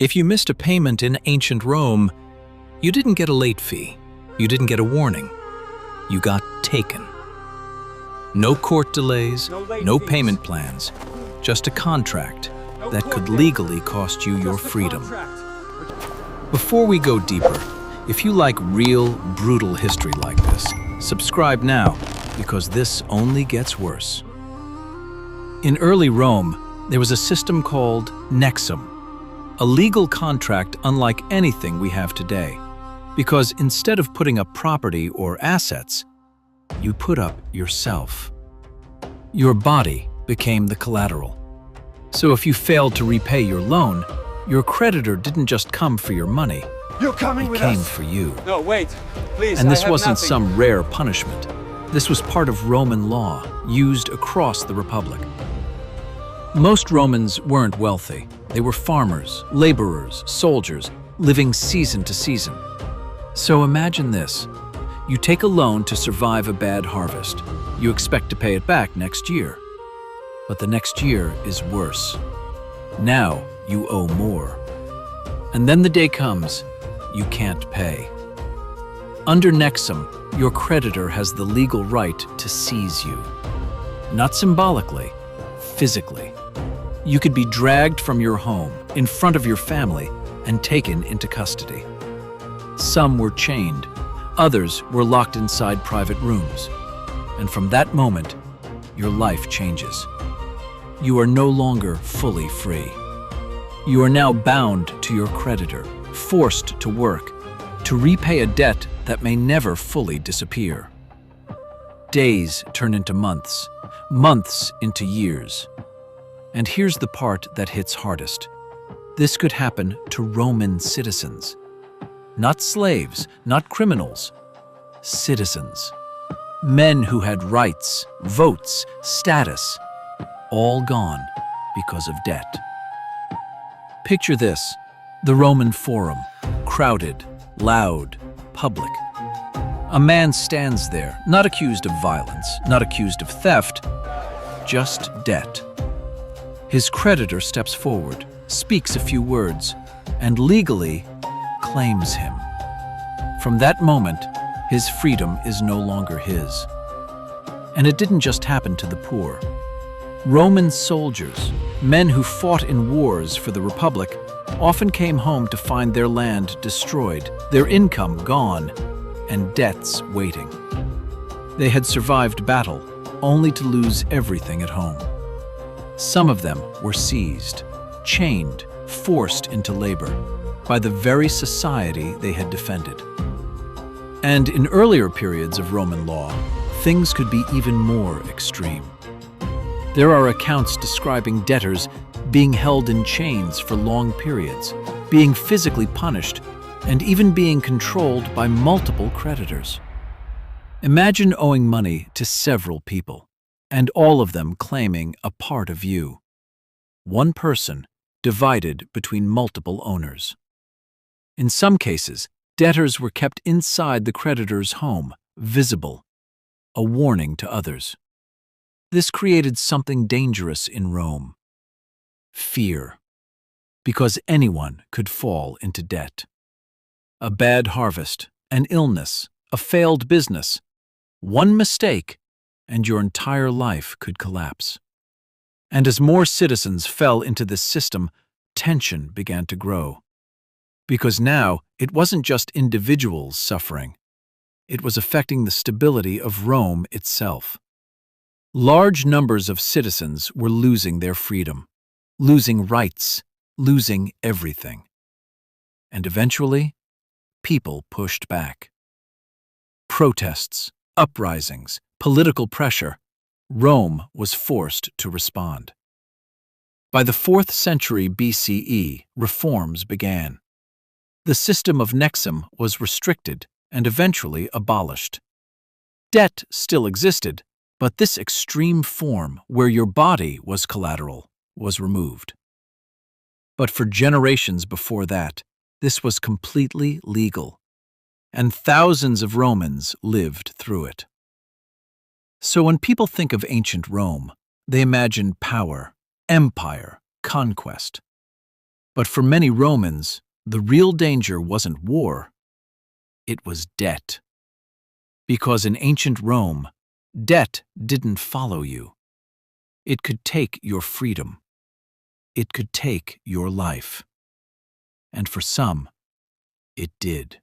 If you missed a payment in ancient Rome, you didn't get a late fee. You didn't get a warning. You got taken. No court delays, no payment plans, just a contract that could legally cost you your freedom. Before we go deeper, if you like real, brutal history like this, subscribe now, because this only gets worse. In early Rome, there was a system called nexum, a legal contract unlike anything we have today, because instead of putting up property or assets, you put up yourself. Your body became the collateral. So if you failed to repay your loan, your creditor didn't just come for your money, You're coming he with came us. for you. No, wait, please. And this I have wasn't nothing. some rare punishment. This was part of Roman law, used across the Republic. Most Romans weren't wealthy. They were farmers, laborers, soldiers, living season to season. So imagine this. You take a loan to survive a bad harvest. You expect to pay it back next year. But the next year is worse. Now you owe more. And then the day comes, you can't pay. Under nexum, your creditor has the legal right to seize you. Not symbolically, physically. You could be dragged from your home, in front of your family, and taken into custody. Some were chained, others were locked inside private rooms. And from that moment, your life changes. You are no longer fully free. You are now bound to your creditor, forced to work, to repay a debt that may never fully disappear. Days turn into months, months into years. And here's the part that hits hardest. This could happen to Roman citizens. Not slaves, not criminals. Citizens. Men who had rights, votes, status, all gone because of debt. Picture this, the Roman Forum, crowded, loud, public. A man stands there, not accused of violence, not accused of theft, just debt. His creditor steps forward, speaks a few words, and legally claims him. From that moment, his freedom is no longer his. And it didn't just happen to the poor. Roman soldiers, men who fought in wars for the Republic, often came home to find their land destroyed, their income gone, and debts waiting. They had survived battle, only to lose everything at home. Some of them were seized, chained, forced into labor by the very society they had defended. And in earlier periods of Roman law, things could be even more extreme. There are accounts describing debtors being held in chains for long periods, being physically punished, and even being controlled by multiple creditors. Imagine owing money to several people, and all of them claiming a part of you. One person divided between multiple owners. In some cases, debtors were kept inside the creditor's home, visible, a warning to others. This created something dangerous in Rome. Fear. Because anyone could fall into debt. A bad harvest, an illness, a failed business, one mistake, and your entire life could collapse. And as more citizens fell into this system, tension began to grow. Because now, it wasn't just individuals suffering. It was affecting the stability of Rome itself. Large numbers of citizens were losing their freedom, losing rights, losing everything. And eventually, people pushed back. Protests, uprisings, political pressure, Rome was forced to respond. By the 4th century BCE, reforms began. The system of nexum was restricted and eventually abolished. Debt still existed, but this extreme form, where your body was collateral, was removed. But for generations before that, this was completely legal, and thousands of Romans lived through it. So when people think of ancient Rome, they imagine power, empire, conquest. But for many Romans, the real danger wasn't war, it was debt. Because in ancient Rome, debt didn't follow you. It could take your freedom. It could take your life. And for some, it did.